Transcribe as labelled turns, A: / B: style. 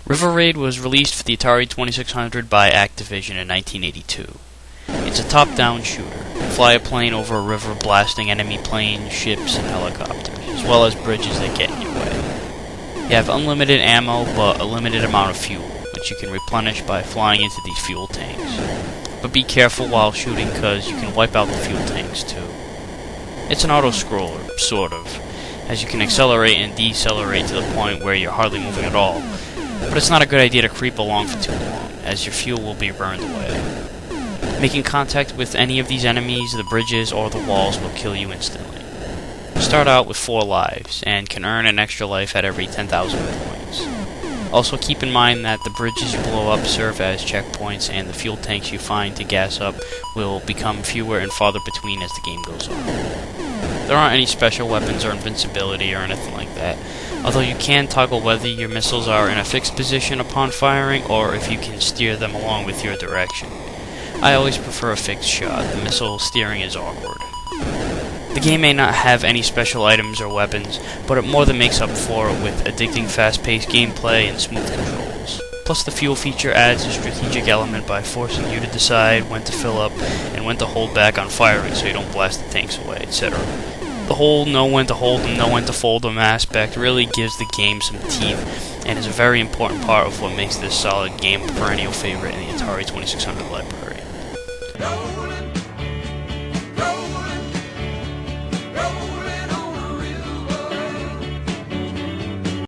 A: River Raid was released for the Atari 2600 by Activision in 1982. It's a top-down shooter. You fly a plane over a river blasting enemy planes, ships, and helicopters, as well as bridges that get in your way. You have unlimited ammo, but a limited amount of fuel, which you can replenish by flying into these fuel tanks. But be careful while shooting, cause you can wipe out the fuel tanks too. It's an autoscroller, sort of, as you can accelerate and decelerate to the point where you're hardly moving at all. But it's not a good idea to creep along for too long, as your fuel will be burned away. Making contact with any of these enemies, the bridges, or the walls will kill you instantly. You start out with 4 lives, and can earn an extra life at every 10,000 points. Also keep in mind that the bridges you blow up serve as checkpoints, and the fuel tanks you find to gas up will become fewer and farther between as the game goes on. There aren't any special weapons or invincibility or anything like that, although you can toggle whether your missiles are in a fixed position upon firing or if you can steer them along with your direction. I always prefer a fixed shot. The missile steering is awkward. The game may not have any special items or weapons, but it more than makes up for it with addicting fast-paced gameplay and smooth controls. Plus the fuel feature adds a strategic element by forcing you to decide when to fill up and when to hold back on firing so you don't blast the tanks away, etc. The whole know when to hold them, know when to fold them aspect really gives the game some teeth and is a very important part of what makes this solid game a perennial favorite in the Atari 2600 library.